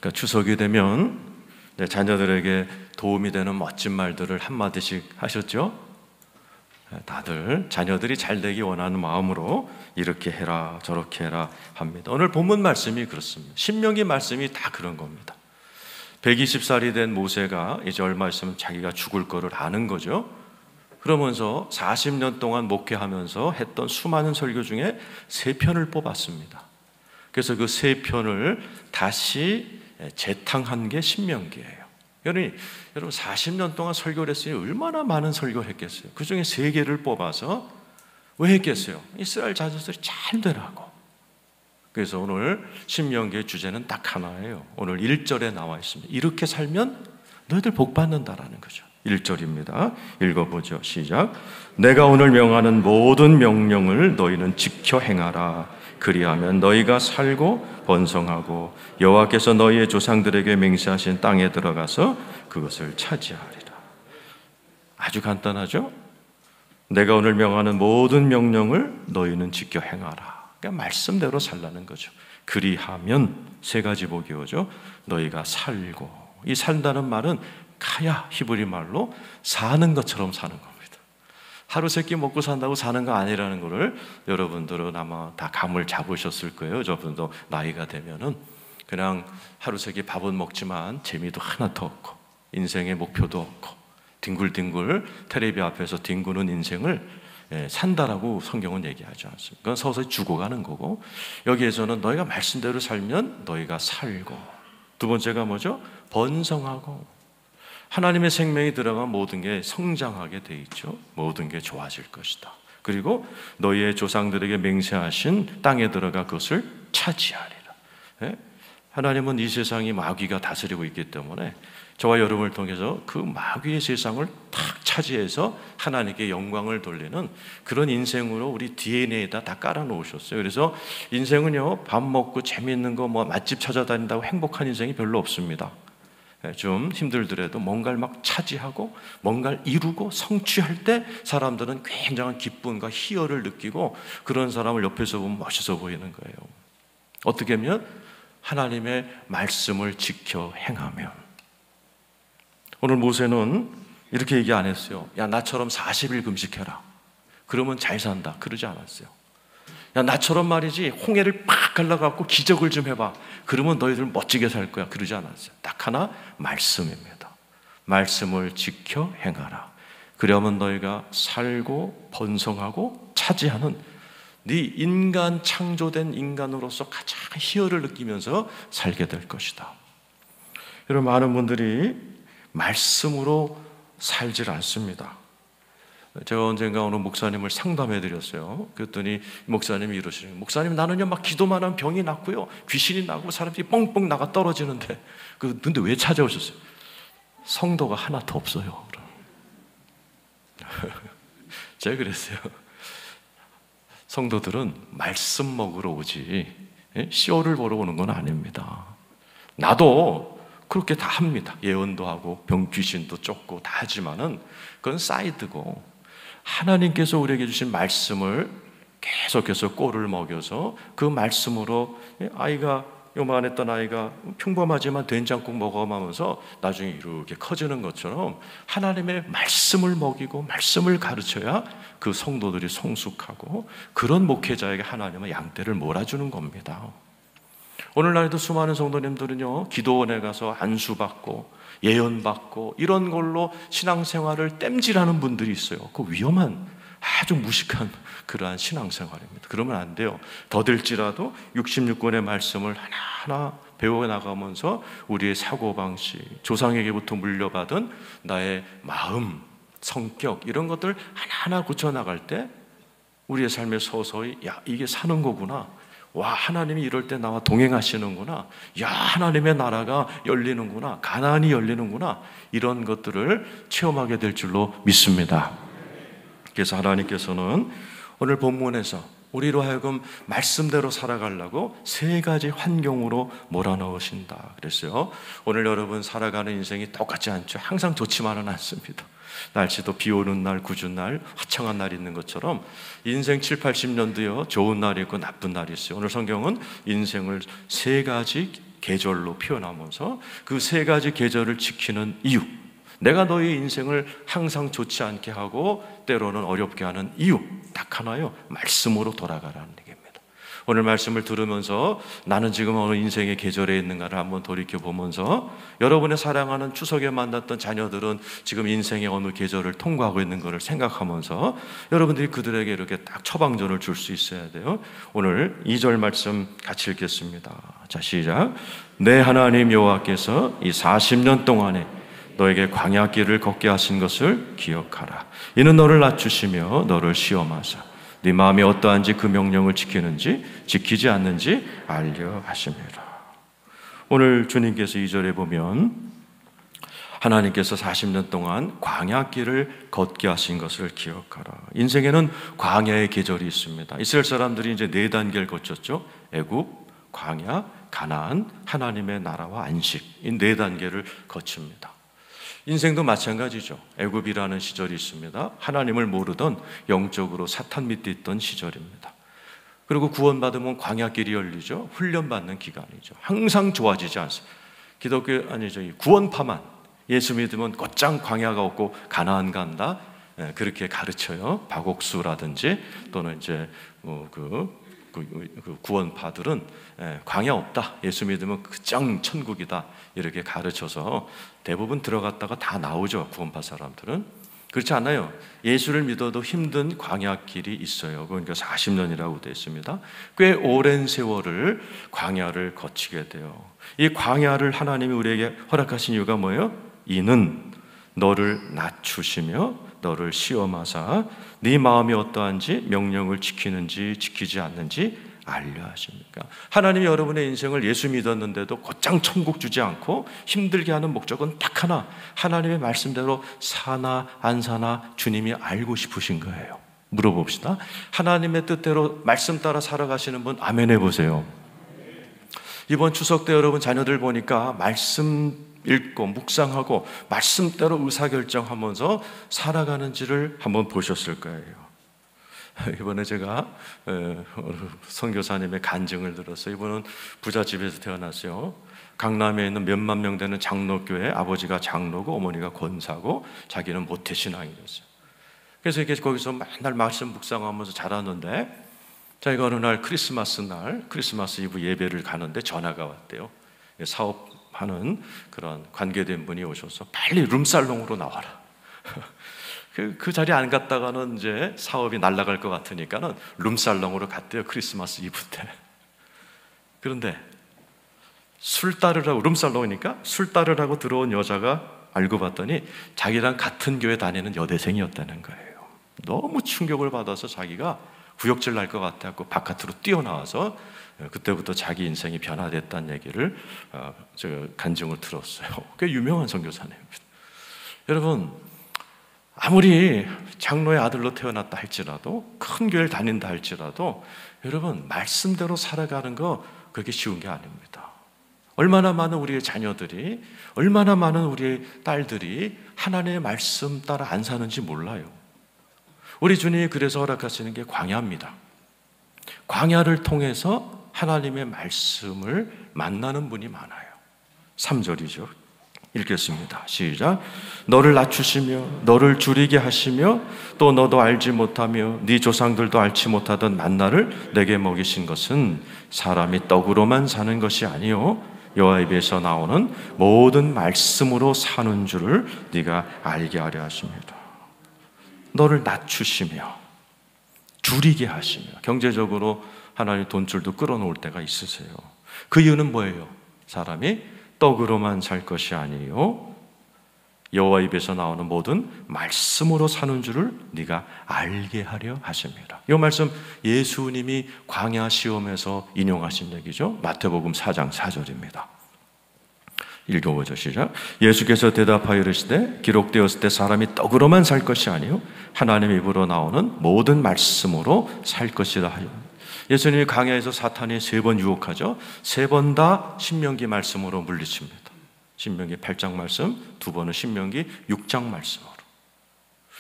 그러니까 추석이 되면 자녀들에게 도움이 되는 멋진 말들을 한마디씩 하셨죠? 다들 자녀들이 잘 되기 원하는 마음으로 이렇게 해라 저렇게 해라 합니다. 오늘 본문 말씀이 그렇습니다. 신명기 말씀이 다 그런 겁니다. 120살이 된 모세가 이제 얼마 있으면 자기가 죽을 거를 아는 거죠. 그러면서 40년 동안 목회하면서 했던 수많은 설교 중에 3편을 뽑았습니다. 그래서 그 3편을 다시 재탕한 게 신명기예요. 여러분 40년 동안 설교를 했으니 얼마나 많은 설교를 했겠어요. 그 중에 3개를 뽑아서 왜 했겠어요? 이스라엘 자손들이 잘 되라고. 그래서 오늘 신명기의 주제는 딱 하나예요. 오늘 1절에 나와 있습니다. 이렇게 살면 너희들 복 받는다라는 거죠. 1절입니다. 읽어보죠. 시작. 내가 오늘 명하는 모든 명령을 너희는 지켜 행하라. 그리하면 너희가 살고 번성하고 여호와께서 너희의 조상들에게 맹세하신 땅에 들어가서 그것을 차지하리라. 아주 간단하죠? 내가 오늘 명하는 모든 명령을 너희는 지켜 행하라. 그러니까 말씀대로 살라는 거죠. 그리하면 3가지 복이 오죠. 너희가 살고, 이 산다는 말은 카야 히브리 말로 사는 것처럼 사는 겁니다. 하루 세끼 먹고 산다고 사는 거 아니라는 것을 여러분들은 아마 다 감을 잡으셨을 거예요. 저분도 나이가 되면은 그냥 하루 세끼 밥은 먹지만 재미도 하나도 없고 인생의 목표도 없고 뒹굴뒹굴 텔레비 앞에서 뒹구는 인생을 산다라고 성경은 얘기하지 않습니다. 그건 서서히 죽어가는 거고, 여기에서는 너희가 말씀대로 살면 너희가 살고, 두 번째가 뭐죠? 번성하고. 하나님의 생명이 들어간 모든 게 성장하게 돼 있죠. 모든 게 좋아질 것이다. 그리고 너희의 조상들에게 맹세하신 땅에 들어가 그것을 차지하리라. 하나님은 이 세상이 마귀가 다스리고 있기 때문에 저와 여러분을 통해서 그 마귀의 세상을 탁 차지해서 하나님께 영광을 돌리는 그런 인생으로 우리 DNA에다 다 깔아놓으셨어요. 그래서 인생은요, 밥 먹고 재미있는 거 맛집 찾아다닌다고 행복한 인생이 별로 없습니다. 좀 힘들더라도 뭔가를 막 차지하고 뭔가를 이루고 성취할 때 사람들은 굉장한 기쁨과 희열을 느끼고, 그런 사람을 옆에서 보면 멋있어 보이는 거예요. 어떻게 하면? 하나님의 말씀을 지켜 행하면. 오늘 모세는 이렇게 얘기 안 했어요. 야, 나처럼 40일 금식해라. 그러면 잘 산다. 그러지 않았어요. 야, 나처럼 말이지 홍해를 팍 갈라갖고 기적을 좀 해봐. 그러면 너희들 멋지게 살 거야. 그러지 않았어요. 딱 하나, 말씀입니다. 말씀을 지켜 행하라. 그러면 너희가 살고 번성하고 차지하는 네 인간, 창조된 인간으로서 가장 희열을 느끼면서 살게 될 것이다. 여러분, 많은 분들이 말씀으로 살질 않습니다. 제가 언젠가 어느 목사님을 상담해 드렸어요. 그랬더니 목사님이 이러시는 거예요. 목사님, 나는요 막 기도만 하면 병이 낫고요, 귀신이 나고 사람들이 뻥뻥 나가 떨어지는데 근데 왜 찾아오셨어요? 성도가 하나도 없어요. 제가 그랬어요. 성도들은 말씀 먹으러 오지 쇼를 보러 오는 건 아닙니다. 나도 그렇게 다 합니다. 예언도 하고 병 귀신도 쫓고 다 하지만은 그건 사이드고, 하나님께서 우리에게 주신 말씀을 계속해서 꼴을 먹여서 그 말씀으로 아이가, 요만했던 아이가 평범하지만 된장국 먹어가면서 나중에 이렇게 커지는 것처럼 하나님의 말씀을 먹이고 말씀을 가르쳐야 그 성도들이 성숙하고, 그런 목회자에게 하나님은 양떼를 몰아주는 겁니다. 오늘날에도 수많은 성도님들은요, 기도원에 가서 안수받고 예언받고 이런 걸로 신앙생활을 땜질하는 분들이 있어요. 그 위험한, 아주 무식한 그러한 신앙생활입니다. 그러면 안 돼요. 더딜지라도 66권의 말씀을 하나하나 배워나가면서 우리의 사고방식, 조상에게부터 물려받은 나의 마음, 성격, 이런 것들 하나하나 고쳐나갈 때 우리의 삶에 서서히, 야, 이게 사는 거구나. 와, 하나님이 이럴 때 나와 동행하시는구나. 야, 하나님의 나라가 열리는구나. 가나안이 열리는구나. 이런 것들을 체험하게 될 줄로 믿습니다. 그래서 하나님께서는 오늘 본문에서 우리로 하여금 말씀대로 살아가려고 3가지 환경으로 몰아넣으신다 그랬어요. 오늘 여러분 살아가는 인생이 똑같지 않죠. 항상 좋지만은 않습니다. 날씨도 비 오는 날, 궂은 날, 화창한 날이 있는 것처럼 인생 7, 80년도요 좋은 날이 있고 나쁜 날이 있어요. 오늘 성경은 인생을 3가지 계절로 표현하면서 그 세 가지 계절을 지키는 이유, 내가 너의 인생을 항상 좋지 않게 하고 때로는 어렵게 하는 이유 딱 하나요. 말씀으로 돌아가라는 얘기입니다. 오늘 말씀을 들으면서 나는 지금 어느 인생의 계절에 있는가를 한번 돌이켜보면서 여러분의 사랑하는 추석에 만났던 자녀들은 지금 인생의 어느 계절을 통과하고 있는 것을 생각하면서 여러분들이 그들에게 이렇게 딱 처방전을 줄 수 있어야 돼요. 오늘 2절 말씀 같이 읽겠습니다. 자, 시작. 내 하나님 여호와께서 이 40년 동안에 너에게 광야길을 걷게 하신 것을 기억하라. 이는 너를 낮추시며 너를 시험하사 네 마음이 어떠한지 그 명령을 지키는지 지키지 않는지 알려 하십니다. 오늘 주님께서 2절에 보면 하나님께서 40년 동안 광야길을 걷게 하신 것을 기억하라. 인생에는 광야의 계절이 있습니다. 이스라엘 사람들이 이제 4단계를 거쳤죠. 애굽, 광야, 가나안, 하나님의 나라와 안식, 이 4단계를 거칩니다. 인생도 마찬가지죠. 애굽이라는 시절이 있습니다. 하나님을 모르던 영적으로 사탄 밑에 있던 시절입니다. 그리고 구원받으면 광야길이 열리죠. 훈련받는 기간이죠. 항상 좋아지지 않습니다. 기독교 아니죠. 구원파만 예수 믿으면 곧장 광야가 없고 가나안 간다. 그렇게 가르쳐요. 박옥수라든지 또는 이제 그 구원파들은 광야 없다. 예수 믿으면 그짱 천국이다. 이렇게 가르쳐서 대부분 들어갔다가 다 나오죠. 구원파 사람들은. 그렇지 않아요. 예수를 믿어도 힘든 광야길이 있어요. 그러니까 40년이라고 되어 있습니다. 꽤 오랜 세월을 광야를 거치게 돼요. 이 광야를 하나님이 우리에게 허락하신 이유가 뭐예요? 이는 너를 낮추시며 너를 시험하사 네 마음이 어떠한지 명령을 지키는지 지키지 않는지 알려 하십니까? 하나님이 여러분의 인생을 예수 믿었는데도 곧장 천국 주지 않고 힘들게 하는 목적은 딱 하나, 하나님의 말씀대로 사나 안 사나 주님이 알고 싶으신 거예요. 물어봅시다. 하나님의 뜻대로 말씀 따라 살아가시는 분 아멘 해보세요. 이번 추석 때 여러분 자녀들 보니까 말씀 읽고 묵상하고 말씀대로 의사결정하면서 살아가는지를 한번 보셨을 거예요. 이번에 제가 선교사님의 간증을 들었어요. 이분은 부잣집에서 태어났어요. 강남에 있는 몇만 명 되는 장로교회, 아버지가 장로고 어머니가 권사고 자기는 모태신앙이었어요. 그래서 이렇게 거기서 맨날 말씀 묵상하면서 자랐는데 자기가 어느 날 크리스마스 이브 예배를 가는데 전화가 왔대요. 사업하는 그런 관계된 분이 오셔서 빨리 룸살롱으로 나와라. 그 자리에 안 갔다가는 이제 사업이 날아갈 것 같으니까는 룸살롱으로 갔대요. 크리스마스 이브 때. 그런데 술 따르라고, 룸살롱이니까 술 따르라고 들어온 여자가 알고 봤더니 자기랑 같은 교회 다니는 여대생이었다는 거예요. 너무 충격을 받아서 자기가 구역질 날 것 같아서 바깥으로 뛰어나와서 그때부터 자기 인생이 변화됐다는 얘기를 제가 간증을 들었어요. 꽤 유명한 선교사님입니다. 여러분, 아무리 장로의 아들로 태어났다 할지라도, 큰 교회를 다닌다 할지라도 여러분 말씀대로 살아가는 거 그렇게 쉬운 게 아닙니다. 얼마나 많은 우리의 자녀들이, 얼마나 많은 우리의 딸들이 하나님의 말씀 따라 안 사는지 몰라요. 우리 주님이 그래서 허락하시는 게 광야입니다. 광야를 통해서 하나님의 말씀을 만나는 분이 많아요. 3절이죠. 읽겠습니다. 시작. 너를 낮추시며 너를 줄이게 하시며 또 너도 알지 못하며 네 조상들도 알지 못하던 만나를 내게 먹이신 것은 사람이 떡으로만 사는 것이 아니요 여호와 입에서 나오는 모든 말씀으로 사는 줄을 네가 알게 하려 하십니다. 너를 낮추시며 줄이게 하시며, 경제적으로 하나님 돈줄도 끌어놓을 때가 있으세요. 그 이유는 뭐예요? 사람이 떡으로만 살 것이 아니요 여호와 입에서 나오는 모든 말씀으로 사는 줄을 네가 알게 하려 하십니다. 이 말씀 예수님이 광야 시험에서 인용하신 얘기죠. 마태복음 4장 4절입니다. 읽어보죠. 시작. 예수께서 대답하여 이르시되 기록되었을 때 사람이 떡으로만 살 것이 아니요 하나님의 입으로 나오는 모든 말씀으로 살 것이라 하여. 예수님이 광야에서 사탄이 3번 유혹하죠. 3번 다 신명기 말씀으로 물리칩니다. 신명기 8장 말씀, 2번은 신명기 6장 말씀으로.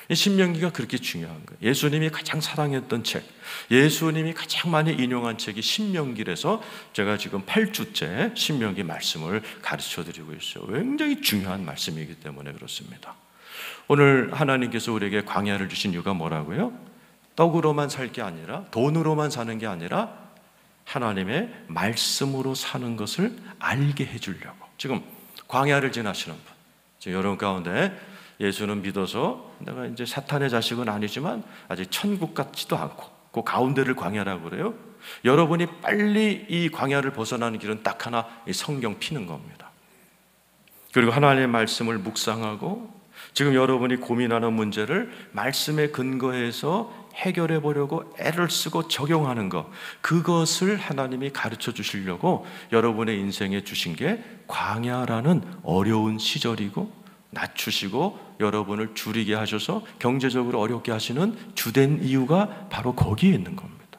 이 신명기가 그렇게 중요한 거예요. 예수님이 가장 사랑했던 책, 예수님이 가장 많이 인용한 책이 신명기라서 제가 지금 8주째 신명기 말씀을 가르쳐 드리고 있어요. 굉장히 중요한 말씀이기 때문에 그렇습니다. 오늘 하나님께서 우리에게 광야를 주신 이유가 뭐라고요? 떡으로만 살 게 아니라, 돈으로만 사는 게 아니라 하나님의 말씀으로 사는 것을 알게 해주려고. 지금 광야를 지나시는 분, 지금 여러분 가운데 예수는 믿어서 내가 이제 사탄의 자식은 아니지만 아직 천국 같지도 않고 그 가운데를 광야라고 그래요. 여러분이 빨리 이 광야를 벗어나는 길은 딱 하나, 이 성경 피는 겁니다. 그리고 하나님의 말씀을 묵상하고 지금 여러분이 고민하는 문제를 말씀에 근거해서 해결해 보려고 애를 쓰고 적용하는 것, 그것을 하나님이 가르쳐 주시려고 여러분의 인생에 주신 게 광야라는 어려운 시절이고, 낮추시고 여러분을 줄이게 하셔서 경제적으로 어렵게 하시는 주된 이유가 바로 거기에 있는 겁니다.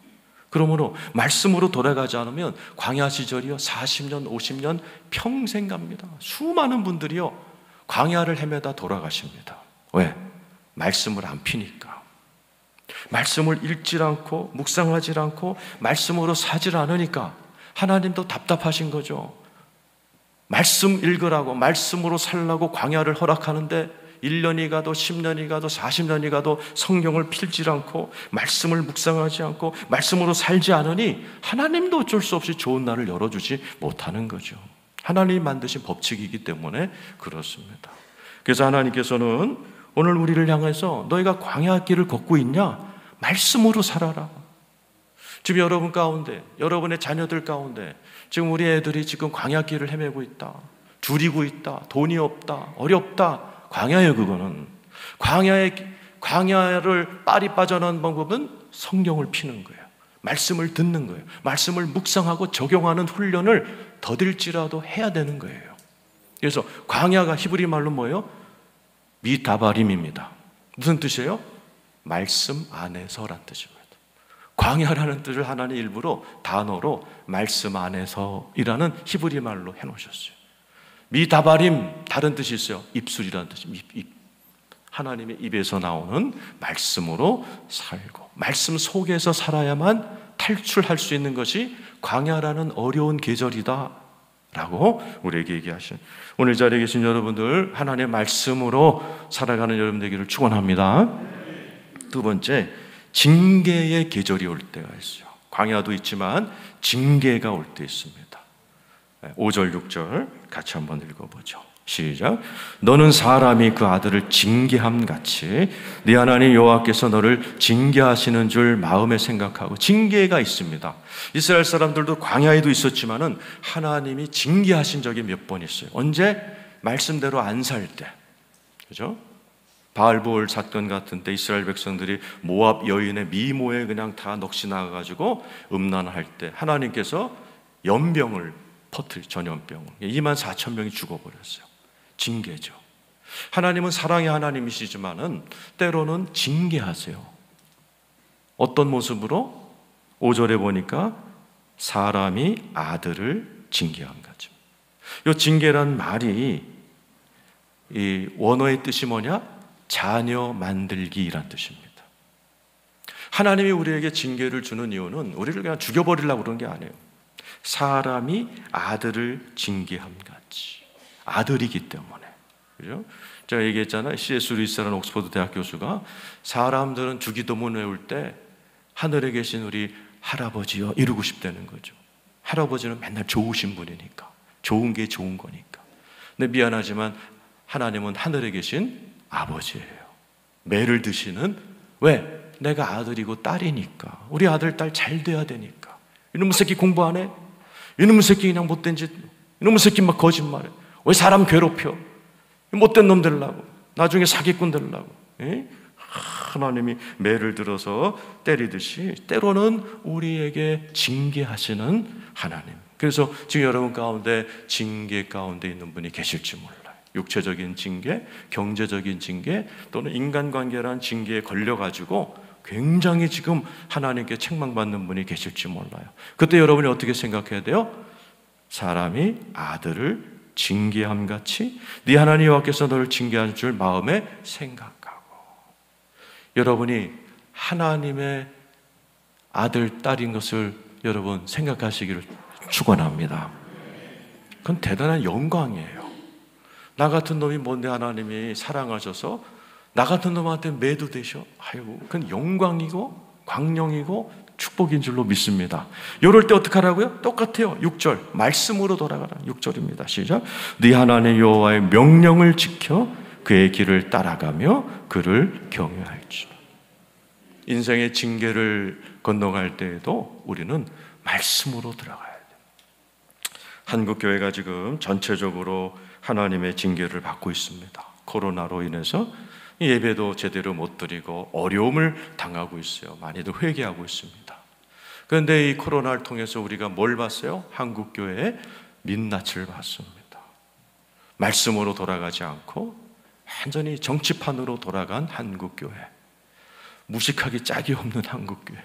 그러므로 말씀으로 돌아가지 않으면 광야 시절이요, 40년, 50년, 평생 갑니다. 수많은 분들이요, 광야를 헤매다 돌아가십니다. 왜? 말씀을 안 피니까. 말씀을 읽질 않고 묵상하지 않고 말씀으로 사질 않으니까 하나님도 답답하신 거죠. 말씀 읽으라고, 말씀으로 살라고 광야를 허락하는데 1년이 가도 10년이 가도 40년이 가도 성경을 필지 않고 말씀을 묵상하지 않고 말씀으로 살지 않으니 하나님도 어쩔 수 없이 좋은 날을 열어주지 못하는 거죠. 하나님이 만드신 법칙이기 때문에 그렇습니다. 그래서 하나님께서는 오늘 우리를 향해서 너희가 광야 길을 걷고 있냐? 말씀으로 살아라. 지금 여러분 가운데, 여러분의 자녀들 가운데 지금 우리 애들이 지금 광야 길을 헤매고 있다, 줄이고 있다, 돈이 없다, 어렵다. 광야예요. 그거는 광야를 빨리 빠져나오는 방법은 성경을 피는 거예요. 말씀을 듣는 거예요. 말씀을 묵상하고 적용하는 훈련을 더딜지라도 해야 되는 거예요. 그래서 광야가 히브리 말로 뭐예요? 미다바림입니다. 무슨 뜻이에요? 말씀 안에서란 뜻입니다. 광야라는 뜻을 하나님 일부러 단어로 말씀 안에서이라는 히브리 말로 해놓으셨어요. 미다바림, 다른 뜻이 있어요. 입술이라는 뜻입니다. 하나님의 입에서 나오는 말씀으로 살고 말씀 속에서 살아야만 탈출할 수 있는 것이 광야라는 어려운 계절이다 라고 우리에게 얘기하신, 오늘 자리에 계신 여러분들 하나님의 말씀으로 살아가는 여러분 되기를 축원합니다. 두 번째, 징계의 계절이 올 때가 있어요. 광야도 있지만 징계가 올 때 있습니다. 5절 6절 같이 한번 읽어보죠. 시작. 너는 사람이 그 아들을 징계함같이 네 하나님 여호와께서 너를 징계하시는 줄 마음에 생각하고. 징계가 있습니다. 이스라엘 사람들도 광야에도 있었지만은 하나님이 징계하신 적이 몇 번 있어요. 언제? 말씀대로 안 살 때, 그죠? 바알보올 사건 같은 때 이스라엘 백성들이 모압 여인의 미모에 그냥 다 넋이 나가가지고 음란할 때 하나님께서 연병을 전염병을 24,000명이 죽어버렸어요. 징계죠. 하나님은 사랑의 하나님이시지만은 때로는 징계하세요. 어떤 모습으로? 5절에 보니까 사람이 아들을 징계한 거죠. 이 징계란 말이 이 원어의 뜻이 뭐냐? 자녀 만들기란 뜻입니다. 하나님이 우리에게 징계를 주는 이유는 우리를 그냥 죽여버리려고 그런 게 아니에요. 사람이 아들을 징계함같이, 아들이기 때문에, 그죠? 제가 얘기했잖아요. C.S. 루이스라는 옥스퍼드 대학 교수가 사람들은 주기도문 외울 때 하늘에 계신 우리 할아버지여 이러고 싶다는 거죠. 할아버지는 맨날 좋으신 분이니까, 좋은 게 좋은 거니까. 근데 미안하지만 하나님은 하늘에 계신 아버지예요. 매를 드시는, 왜? 내가 아들이고 딸이니까, 우리 아들 딸 잘 돼야 되니까. 이놈의 새끼 공부 안 해? 이놈의 새끼 그냥 못된 짓, 이놈의 새끼 막 거짓말해. 왜 사람 괴롭혀? 못된 놈 되려고, 나중에 사기꾼 되려고. 하나님이 매를 들어서 때리듯이 때로는 우리에게 징계하시는 하나님. 그래서 지금 여러분 가운데 징계 가운데 있는 분이 계실지 몰라요. 육체적인 징계, 경제적인 징계, 또는 인간관계라는 징계에 걸려가지고 굉장히 지금 하나님께 책망받는 분이 계실지 몰라요. 그때 여러분이 어떻게 생각해야 돼요? 사람이 아들을 징계함같이 네 하나님 여호와께서 너를 징계할 줄 마음에 생각하고. 여러분이 하나님의 아들, 딸인 것을 여러분 생각하시기를 축원합니다. 그건 대단한 영광이에요. 나 같은 놈이 뭔데 하나님이 사랑하셔서 나 같은 놈한테 매도되셔? 아이고, 그건 영광이고 광령이고 축복인 줄로 믿습니다. 이럴 때 어떻게 하라고요? 똑같아요. 6절 말씀으로 돌아가라. 6절입니다. 시작. 네 하나님 여호와의 명령을 지켜 그의 길을 따라가며 그를 경외할지어다. 인생의 징계를 건너갈 때에도 우리는 말씀으로 들어가야 돼요. 한국교회가 지금 전체적으로 하나님의 징계를 받고 있습니다. 코로나로 인해서 예배도 제대로 못 드리고 어려움을 당하고 있어요. 많이들 회개하고 있습니다. 그런데 이 코로나를 통해서 우리가 뭘 봤어요? 한국교회의 민낯을 봤습니다. 말씀으로 돌아가지 않고 완전히 정치판으로 돌아간 한국교회, 무식하기 짝이 없는 한국교회.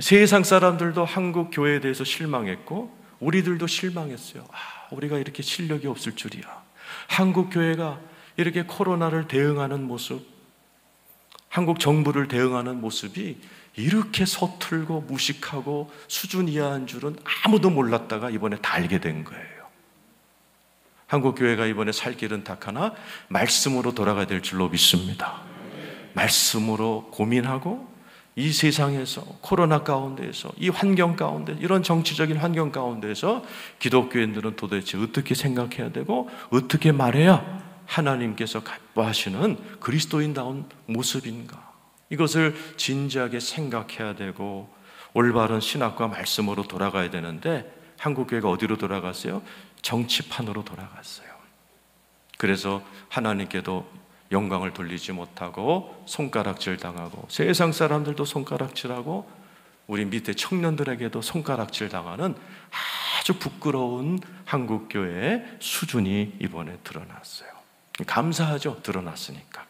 세상 사람들도 한국교회에 대해서 실망했고 우리들도 실망했어요. 우리가 이렇게 실력이 없을 줄이야. 한국교회가 이렇게 코로나를 대응하는 모습, 한국 정부를 대응하는 모습이 이렇게 서툴고 무식하고 수준 이하인 줄은 아무도 몰랐다가 이번에 다 알게 된 거예요. 한국교회가 이번에 살 길은 딱 하나, 말씀으로 돌아가야 될 줄로 믿습니다. 말씀으로 고민하고 이 세상에서, 코로나 가운데에서, 이 환경 가운데, 이런 정치적인 환경 가운데에서 기독교인들은 도대체 어떻게 생각해야 되고 어떻게 말해야 하나님께서 기뻐하시는 그리스도인다운 모습인가? 이것을 진지하게 생각해야 되고 올바른 신학과 말씀으로 돌아가야 되는데 한국교회가 어디로 돌아갔어요? 정치판으로 돌아갔어요. 그래서 하나님께도 영광을 돌리지 못하고 손가락질 당하고 세상 사람들도 손가락질하고 우리 밑에 청년들에게도 손가락질 당하는 아주 부끄러운 한국교회의 수준이 이번에 드러났어요. 감사하죠. 드러났으니까.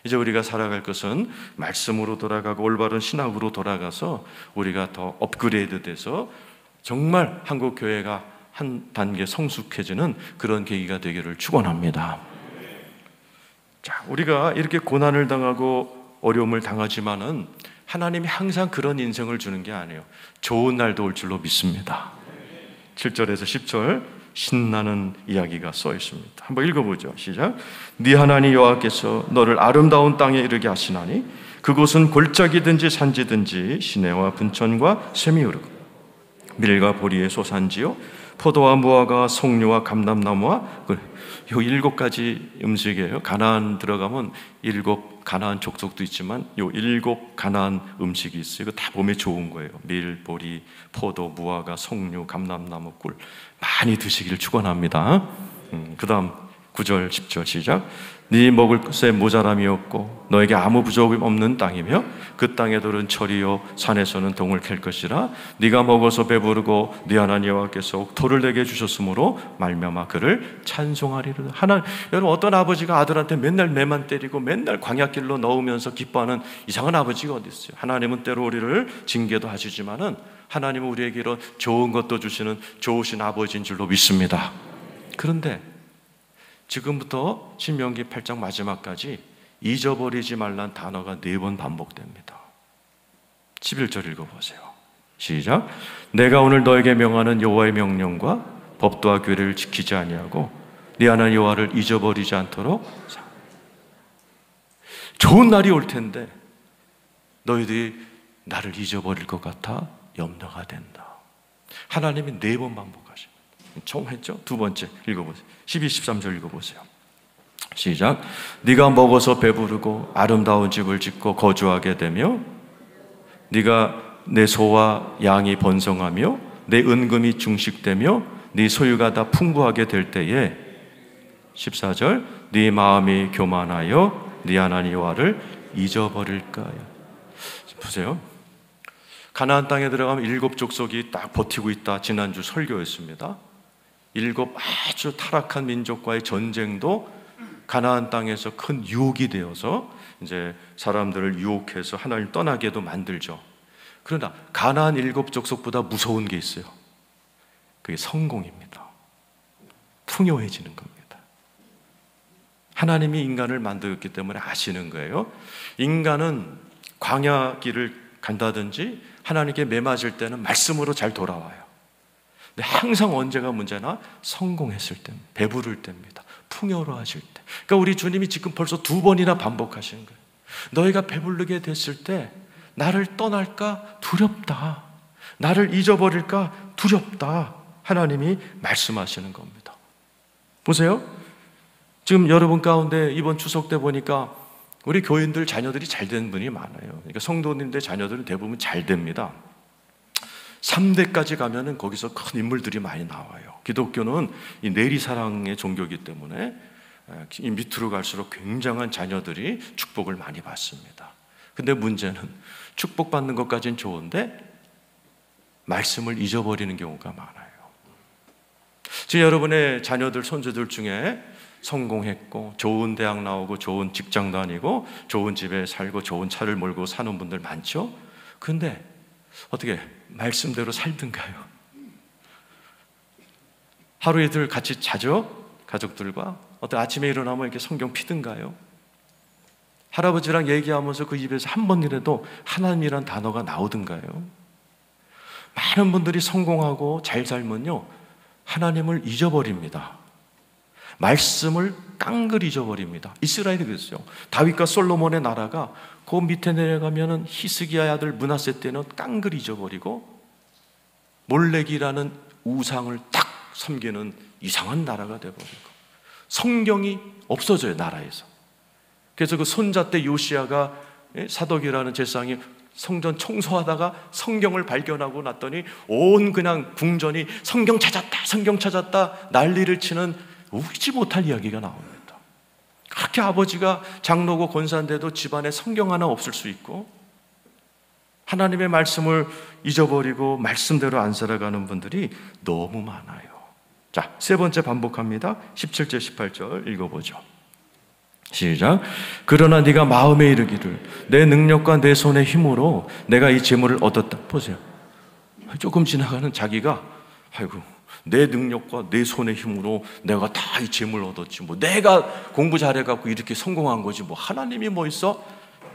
이제 우리가 살아갈 것은 말씀으로 돌아가고 올바른 신학으로 돌아가서 우리가 더 업그레이드 돼서 정말 한국교회가 한 단계 성숙해지는 그런 계기가 되기를 축원합니다. 자, 우리가 이렇게 고난을 당하고 어려움을 당하지만은 하나님이 항상 그런 인생을 주는 게 아니에요. 좋은 날도 올 줄로 믿습니다. 7절에서 10절 신나는 이야기가 써 있습니다. 한번 읽어보죠. 시작. 네 하나님 여호와께서 너를 아름다운 땅에 이르게 하시나니 그곳은 골짜기든지 산지든지 시내와 분천과 샘이 흐르고 밀과 보리의 소산지요 포도와 무화과 석류와 감람나무와 요 7가지 음식이에요. 가나안 들어가면 7 가나안 족속도 있지만 요 7 가나안 음식이 있어요. 이거 다 몸에 좋은 거예요. 밀, 보리, 포도, 무화과, 석류, 감람나무, 꿀 많이 드시기를 축원합니다. 그 다음 9절 10절 시작. 네 먹을 것에 모자람이 없고 너에게 아무 부족이 없는 땅이며 그 땅의 돌은 철이요 산에서는 동을 캘 것이라 네가 먹어서 배부르고 네 하나님 여호와께서 돌을 내게 주셨으므로 말미암아 그를 찬송하리로다. 여러분 어떤 아버지가 아들한테 맨날 매만 때리고 맨날 광야길로 넣으면서 기뻐하는 이상한 아버지가 어디 있어요? 하나님은 때로 우리를 징계도 하시지만은 하나님은 우리에게 이런 좋은 것도 주시는 좋으신 아버지인 줄로 믿습니다. 그런데 지금부터 신명기 8장 마지막까지 잊어버리지 말란 단어가 4번 반복됩니다. 11절 읽어보세요. 시작. 내가 오늘 너에게 명하는 여호와의 명령과 법도와 규례를 지키지 아니하고 네 하나님 여호와를 잊어버리지 않도록. 좋은 날이 올 텐데 너희들이 나를 잊어버릴 것 같아 염려가 된다. 하나님이 4번 반복하십니다. 처음 했죠? 두 번째 읽어보세요. 12, 13절 읽어보세요. 시작. 네가 먹어서 배부르고 아름다운 집을 짓고 거주하게 되며 네가 내 소와 양이 번성하며 내 은금이 중식되며 네 소유가 다 풍부하게 될 때에 14절 네 마음이 교만하여 네 하나님 여호와를 잊어버릴까요? 보세요. 가나안 땅에 들어가면 7 족속이 딱 버티고 있다. 지난주 설교였습니다. 7 아주 타락한 민족과의 전쟁도 가나안 땅에서 큰 유혹이 되어서 이제 사람들을 유혹해서 하나님 떠나게도 만들죠. 그러나 가나안 7 족속보다 무서운 게 있어요. 그게 성공입니다. 풍요해지는 겁니다. 하나님이 인간을 만들었기 때문에 아시는 거예요. 인간은 광야 길을 간다든지 하나님께 매맞을 때는 말씀으로 잘 돌아와요. 근데 항상 언제가 문제나 성공했을 때, 배부를 때입니다. 풍요로워하실 때. 그러니까 우리 주님이 지금 벌써 2번이나 반복하시는 거예요. 너희가 배부르게 됐을 때 나를 떠날까 두렵다. 나를 잊어버릴까 두렵다. 하나님이 말씀하시는 겁니다. 보세요. 지금 여러분 가운데 이번 추석 때 보니까 우리 교인들 자녀들이 잘 된 분이 많아요. 그러니까 성도님들 자녀들은 대부분 잘 됩니다. 3대까지 가면은 거기서 큰 인물들이 많이 나와요. 기독교는 이 내리사랑의 종교이기 때문에 이 밑으로 갈수록 굉장한 자녀들이 축복을 많이 받습니다. 근데 문제는 축복받는 것까지는 좋은데 말씀을 잊어버리는 경우가 많아요. 지금 여러분의 자녀들, 손주들 중에 성공했고 좋은 대학 나오고 좋은 직장 다니고 좋은 집에 살고 좋은 차를 몰고 사는 분들 많죠? 근데 어떻게 말씀대로 살든가요? 하루 이틀 같이 자죠? 가족들과 어떻게 아침에 일어나면 이렇게 성경 피든가요? 할아버지랑 얘기하면서 그 입에서 한 번이라도 하나님이란 단어가 나오든가요? 많은 분들이 성공하고 잘 살면요 하나님을 잊어버립니다. 말씀을 깡글 잊어버립니다. 이스라엘이 그랬어요. 다윗과 솔로몬의 나라가 그 밑에 내려가면은 히스기야의 아들 므낫세 때는 깡글 잊어버리고 몰렉이라는 우상을 딱 섬기는 이상한 나라가 되어버리고 성경이 없어져요, 나라에서. 그래서 그 손자 때 요시야가 사독이라는 제사장이 성전 청소하다가 성경을 발견하고 났더니 온 그냥 궁전이 성경 찾았다 난리를 치는 웃지 못할 이야기가 나옵니다. 그렇게 아버지가 장로고 권사인데도 집안에 성경 하나 없을 수 있고 하나님의 말씀을 잊어버리고 말씀대로 안 살아가는 분들이 너무 많아요. 자, 세 번째 반복합니다. 17절 18절 읽어보죠. 시작. 그러나 네가 마음에 이르기를 내 능력과 내 손의 힘으로 내가 이 재물을 얻었다. 보세요. 조금 지나가는 자기가 아이고 내 능력과 내 손의 힘으로 내가 다 이 재물을 얻었지 뭐 내가 공부 잘해갖고 이렇게 성공한 거지 뭐 하나님이 뭐 있어?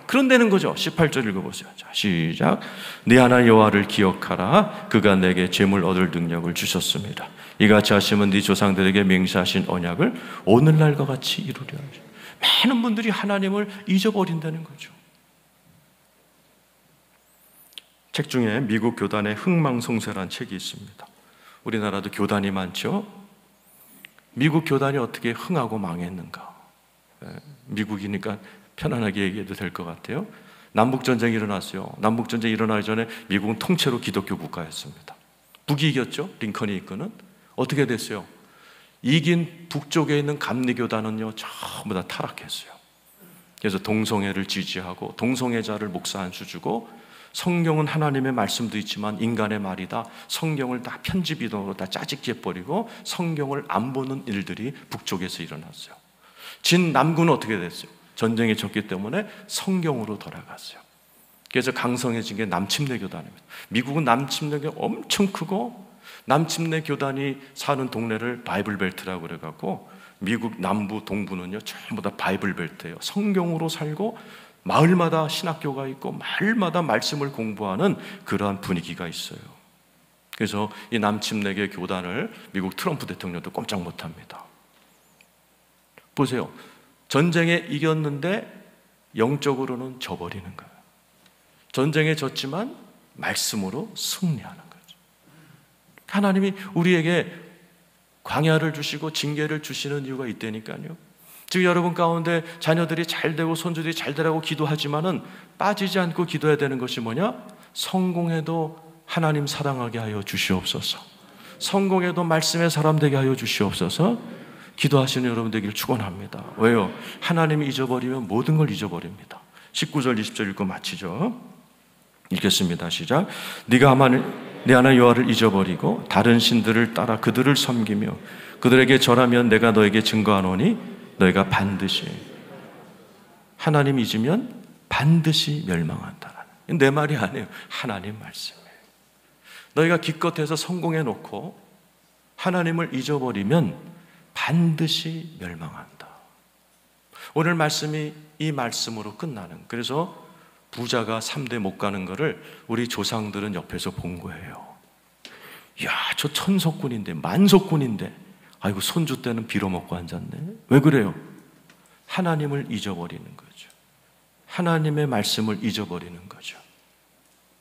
그런다는 거죠. 18절 읽어보세요. 자, 시작. 네 하나님 여호와를 기억하라. 그가 내게 재물 얻을 능력을 주셨습니다. 이같이 하시면 네 조상들에게 맹세하신 언약을 오늘날과 같이 이루려 하죠. 많은 분들이 하나님을 잊어버린다는 거죠. 책 중에 미국 교단의 흥망성쇠라는 책이 있습니다. 우리나라도 교단이 많죠. 미국 교단이 어떻게 흥하고 망했는가? 미국이니까 편안하게 얘기해도 될 것 같아요. 남북전쟁이 일어났어요. 남북전쟁이 일어나기 전에 미국은 통째로 기독교 국가였습니다. 북이 이겼죠. 링컨이 이끄는. 어떻게 됐어요? 이긴 북쪽에 있는 감리교단은요 전부 다 타락했어요. 그래서 동성애를 지지하고 동성애자를 목사 안 주고 성경은 하나님의 말씀도 있지만 인간의 말이다. 성경을 다 편집이동으로 다 짜집기 해버리고 성경을 안 보는 일들이 북쪽에서 일어났어요. 진 남군은 어떻게 됐어요? 전쟁에 졌기 때문에 성경으로 돌아갔어요. 그래서 강성해진 게 남침내 교단입니다. 미국은 남침내가 엄청 크고 남침내 교단이 사는 동네를 바이블 벨트라고 그래갖고 미국 남부 동부는요 전부 다 바이블 벨트예요. 성경으로 살고 마을마다 신학교가 있고 마을마다 말씀을 공부하는 그러한 분위기가 있어요. 그래서 이 남침내계 교단을 미국 트럼프 대통령도 꼼짝 못합니다. 보세요. 전쟁에 이겼는데 영적으로는 져버리는 거예요. 전쟁에 졌지만 말씀으로 승리하는 거죠. 하나님이 우리에게 광야를 주시고 징계를 주시는 이유가 있다니까요. 지금 여러분 가운데 자녀들이 잘 되고 손주들이 잘 되라고 기도하지만은 빠지지 않고 기도해야 되는 것이 뭐냐? 성공해도 하나님 사랑하게 하여 주시옵소서. 성공해도 말씀의 사람 되게 하여 주시옵소서. 기도하시는 여러분 되기를 축원합니다. 왜요? 하나님이 잊어버리면 모든 걸 잊어버립니다. 19절 20절 읽고 마치죠. 읽겠습니다. 시작. 네가 내 하나님 여호와를 잊어버리고 다른 신들을 따라 그들을 섬기며 그들에게 절하면 내가 너에게 증거하노니 너희가 반드시 하나님 잊으면 반드시 멸망한다. 내 말이 아니에요. 하나님 말씀이에요. 너희가 기껏해서 오늘 말씀이 이 말씀으로 끝나는, 그래서 부자가 3대 못 가는 거를 우리 조상들은 옆에서 본 거예요. 야, 저 천석군인데, 만석군인데, 아이고 손주 때는 빌어먹고 앉았네. 왜 그래요? 하나님을 잊어버리는 거죠. 하나님의 말씀을 잊어버리는 거죠.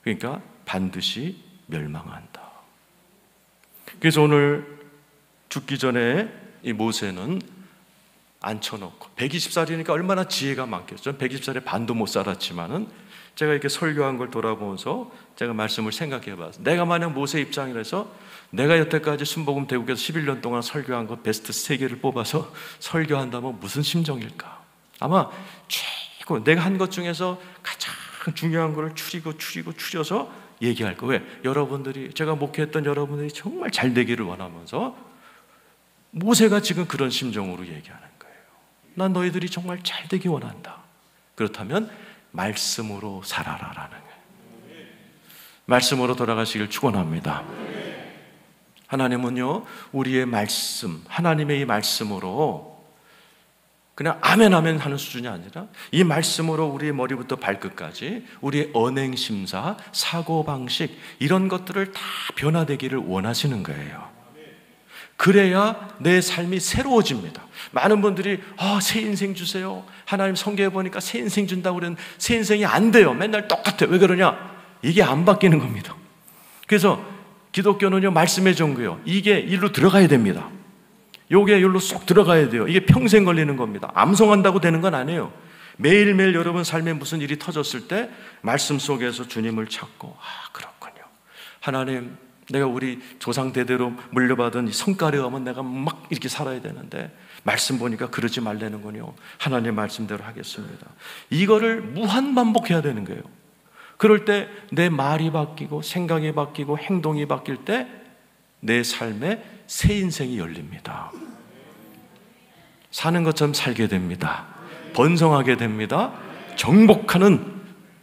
그러니까 반드시 멸망한다. 그래서 오늘 죽기 전에 이 모세는 앉혀놓고, 120살이니까 얼마나 지혜가 많겠죠. 120살에 반도 못 살았지만은 제가 이렇게 설교한 걸 돌아보면서 제가 말씀을 생각해 봤어요. 내가 만약 모세 입장이라서 내가 여태까지 순복음 대국에서 11년 동안 설교한 거 베스트 3개를 뽑아서 설교한다면 무슨 심정일까? 아마 최고 내가 한 것 중에서 가장 중요한 거를 추려서 얘기할 거예요. 왜? 여러분들이, 제가 목회했던 여러분들이 정말 잘 되기를 원하면서 모세가 지금 그런 심정으로 얘기하는 거예요. 난 너희들이 정말 잘 되기 원한다. 그렇다면 말씀으로 살아라라는 거예요. 말씀으로 돌아가시길 축원합니다. 하나님은요, 우리의 말씀, 하나님의 이 말씀으로 그냥 아멘 아멘 하는 수준이 아니라 이 말씀으로 우리의 머리부터 발끝까지 우리의 언행심사, 사고방식 이런 것들을 다 변화되기를 원하시는 거예요. 그래야 내 삶이 새로워집니다. 많은 분들이 새 인생 주세요. 하나님 성경에 보니까 새 인생 준다고 그러는데 새 인생이 안 돼요. 맨날 똑같아요. 왜 그러냐? 이게 안 바뀌는 겁니다. 그래서 기독교는요, 말씀의 종교요, 이게 일로 들어가야 됩니다. 요게 일로 쏙 들어가야 돼요. 이게 평생 걸리는 겁니다. 암송한다고 되는 건 아니에요. 매일매일 여러분 삶에 무슨 일이 터졌을 때 말씀 속에서 주님을 찾고, 그렇군요. 하나님, 내가 우리 조상 대대로 물려받은 이 성깔에 의하면 내가 막 이렇게 살아야 되는데 말씀 보니까 그러지 말라는군요. 하나님 말씀대로 하겠습니다. 이거를 무한 반복해야 되는 거예요. 그럴 때 내 말이 바뀌고 생각이 바뀌고 행동이 바뀔 때 내 삶에 새 인생이 열립니다. 사는 것처럼 살게 됩니다. 번성하게 됩니다. 정복하는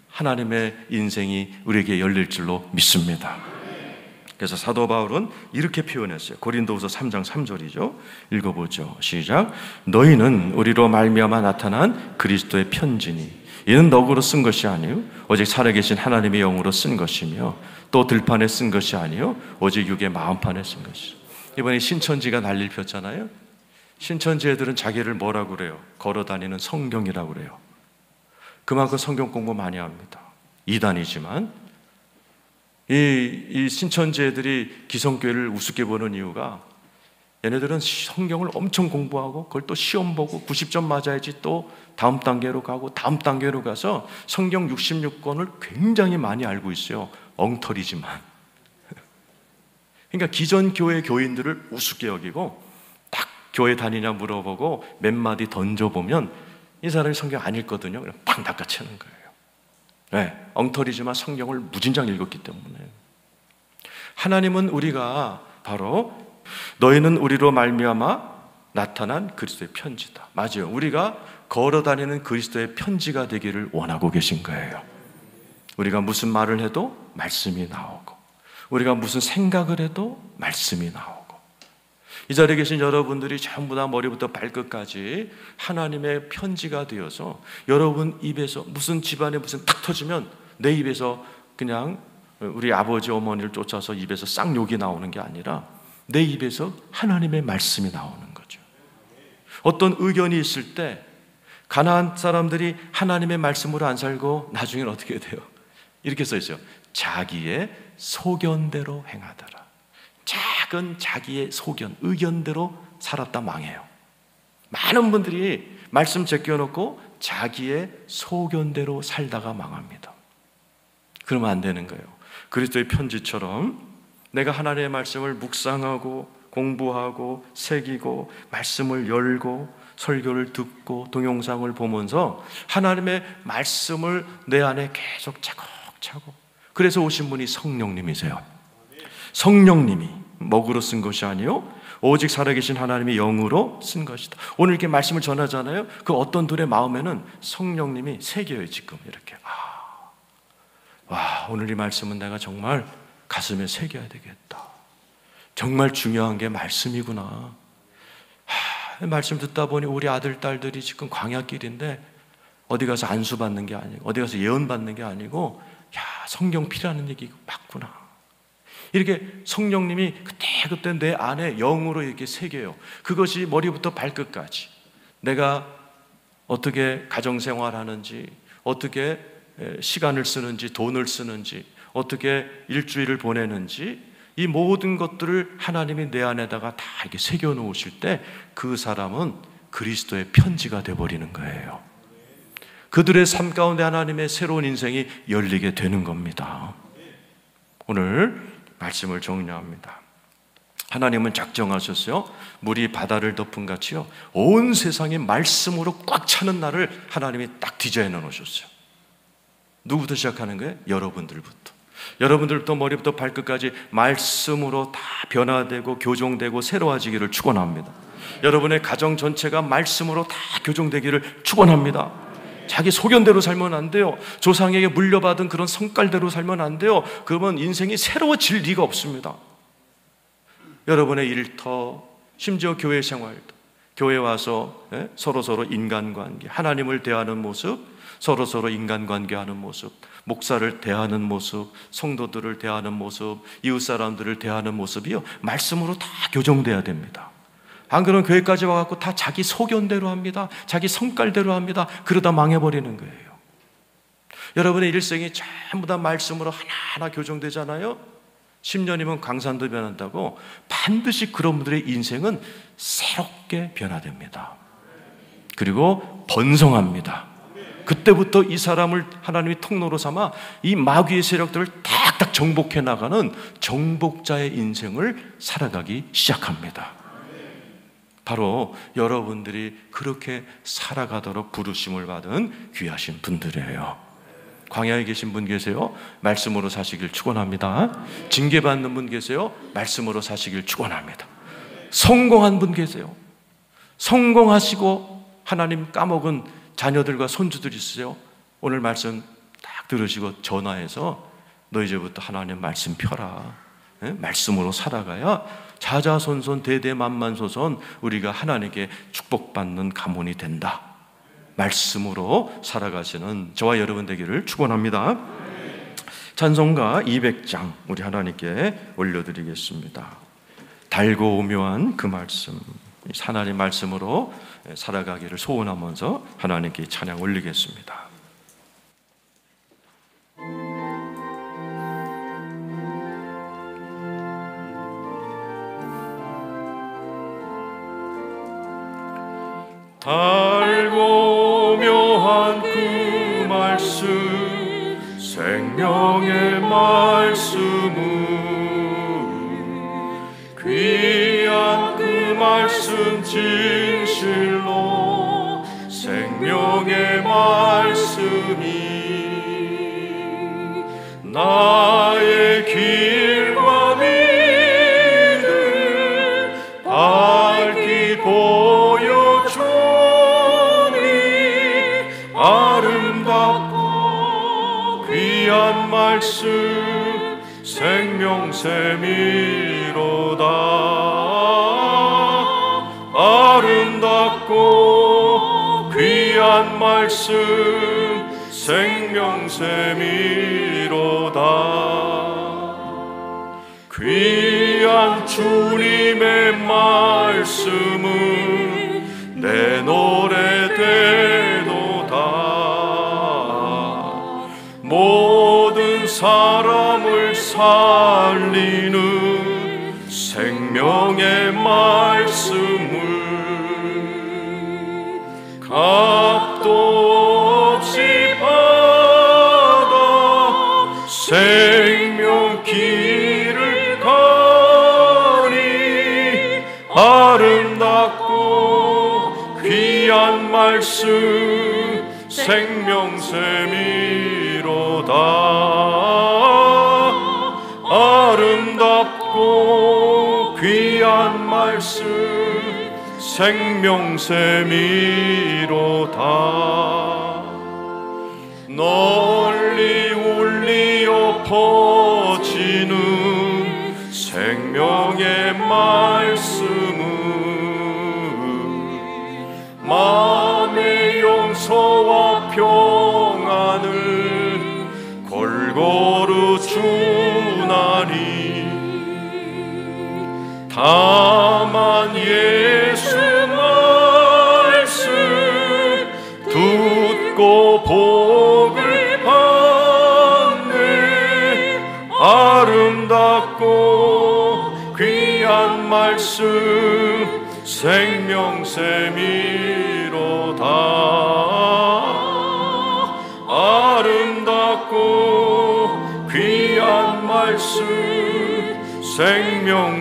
하나님의 인생이 우리에게 열릴 줄로 믿습니다. 그래서 사도 바울은 이렇게 표현했어요. 고린도후서 3장 3절이죠. 읽어보죠. 시작. 너희는 우리로 말미암아 나타난 그리스도의 편지니 이는 너그로 쓴 것이 아니요 오직 살아계신 하나님의 영으로 쓴 것이며 또 들판에 쓴 것이 아니요 오직 육의 마음판에 쓴 것이죠. 이번에 신천지가 난리를 폈잖아요. 신천지 애들은 자기를 뭐라고 그래요? 걸어다니는 성경이라고 그래요. 그만큼 성경 공부 많이 합니다. 이단이지만 이 신천지 애들이 기성교회를 우습게 보는 이유가 얘네들은 성경을 엄청 공부하고 그걸 또 시험 보고 90점 맞아야지 또 다음 단계로 가고 다음 단계로 가서 성경 66권을 굉장히 많이 알고 있어요. 엉터리지만. 그러니까 기존 교회 교인들을 우습게 여기고 딱 교회 다니냐 물어보고 몇 마디 던져보면 이 사람이 성경 안 읽거든요. 그냥 팍 낚아채는 거예요. 네, 엉터리지만 성경을 무진장 읽었기 때문에. 하나님은 우리가 바로 너희는 우리로 말미암아 나타난 그리스도의 편지다. 맞아요. 우리가 걸어다니는 그리스도의 편지가 되기를 원하고 계신 거예요. 우리가 무슨 말을 해도 말씀이 나오고 우리가 무슨 생각을 해도 말씀이 나오고 이 자리에 계신 여러분들이 전부 다 머리부터 발끝까지 하나님의 편지가 되어서 여러분 입에서 무슨 집안에 무슨 탁 터지면 내 입에서 그냥 우리 아버지 어머니를 쫓아서 입에서 쌍욕이 나오는 게 아니라 내 입에서 하나님의 말씀이 나오는 거죠. 어떤 의견이 있을 때 가나안 사람들이 하나님의 말씀으로 안 살고 나중에는 어떻게 돼요? 이렇게 써 있어요. 자기의 소견대로 행하더라. 작은 자기의 소견, 의견대로 살았다 망해요. 많은 분들이 말씀 제껴놓고 자기의 소견대로 살다가 망합니다. 그러면 안 되는 거예요. 그리스도의 편지처럼 내가 하나님의 말씀을 묵상하고 공부하고 새기고 말씀을 열고 설교를 듣고 동영상을 보면서 하나님의 말씀을 내 안에 계속 차곡차곡. 그래서 오신 분이 성령님이세요. 성령님이 먹으로 쓴 것이 아니요 오직 살아계신 하나님의 영으로 쓴 것이다. 오늘 이렇게 말씀을 전하잖아요. 그 어떤 분의 마음에는 성령님이 새겨요. 지금 이렇게 와, 오늘 이 말씀은 내가 정말 가슴에 새겨야 되겠다. 정말 중요한 게 말씀이구나. 말씀 듣다 보니 우리 아들, 딸들이 지금 광야길인데 어디 가서 안수 받는 게 아니고 어디 가서 예언 받는 게 아니고 야, 성경 필요하는 얘기 맞구나. 이렇게 성령님이 그때 내 안에 영으로 이렇게 새겨요. 그것이 머리부터 발끝까지 내가 어떻게 가정생활하는지, 어떻게 시간을 쓰는지, 돈을 쓰는지, 어떻게 일주일을 보내는지, 이 모든 것들을 하나님이 내 안에다가 다 이렇게 새겨 놓으실 때 그 사람은 그리스도의 편지가 되어버리는 거예요. 그들의 삶 가운데 하나님의 새로운 인생이 열리게 되는 겁니다. 오늘 말씀을 정리합니다. 하나님은 작정하셨어요. 물이 바다를 덮은 같이요, 온 세상이 말씀으로 꽉 차는 날을 하나님이 딱 디자인해 놓으셨어요. 누구부터 시작하는 거예요? 여러분들부터. 여러분들부터 머리부터 발끝까지 말씀으로 다 변화되고 교정되고 새로워지기를 축원합니다. 여러분의 가정 전체가 말씀으로 다 교정되기를 축원합니다. 자기 소견대로 살면 안 돼요. 조상에게 물려받은 그런 성깔대로 살면 안 돼요. 그러면 인생이 새로워질 리가 없습니다. 여러분의 일터, 심지어 교회 생활도, 교회 와서 서로서로 인간관계, 하나님을 대하는 모습, 서로서로 인간관계하는 모습, 목사를 대하는 모습, 성도들을 대하는 모습, 이웃사람들을 대하는 모습이요, 말씀으로 다 교정돼야 됩니다. 안 그러면 교회까지 와갖고 다 자기 소견대로 합니다. 자기 성깔대로 합니다. 그러다 망해버리는 거예요. 여러분의 일생이 전부 다 말씀으로 하나하나 교정되잖아요. 10년이면 강산도 변한다고 반드시 그런 분들의 인생은 새롭게 변화됩니다. 그리고 번성합니다. 그때부터 이 사람을 하나님이 통로로 삼아 이 마귀의 세력들을 탁탁 정복해 나가는 정복자의 인생을 살아가기 시작합니다. 바로 여러분들이 그렇게 살아가도록 부르심을 받은 귀하신 분들이에요. 광야에 계신 분 계세요? 말씀으로 사시길 축원합니다. 징계받는 분 계세요? 말씀으로 사시길 축원합니다. 성공한 분 계세요? 성공하시고 하나님 까먹은 자녀들과 손주들 있으세요? 오늘 말씀 딱 들으시고 전화해서 너 이제부터 하나님 말씀 펴라. 말씀으로 살아가야 자자손손 대대만만소손 우리가 하나님께 축복받는 가문이 된다. 말씀으로 살아가시는 저와 여러분 되기를 축원합니다. 찬송가 200장 우리 하나님께 올려드리겠습니다. 달고 오묘한 그 말씀, 하나님 말씀으로 살아가기를 소원하면서 하나님께 찬양 올리겠습니다. 달고 묘한 그 말씀, 생명의 말씀은 귀한 그 말씀 진실로 생명의 말씀이 나의 길과 믿음 밝히 보여주니 아름답고 귀한 말씀 생명샘이로다. 아름답고 귀한 말씀 생명샘이로다. 귀한 주님의 말씀은 내 노래 되도다. 모든 사람을 살리는 생명의 말씀을 값도 없이 받아 생명 길을 가니 아름답고 귀한 말씀 생명샘이로다. 아름답고 귀한 말씀 생명샘이로다. 널리 울리어 퍼지는 생명의 말씀은 다만 예수 말씀 듣고 복을 받네. 아름답고 귀한 말씀 생명샘이로다. 아름답고 귀한 말씀 생명샘이로다.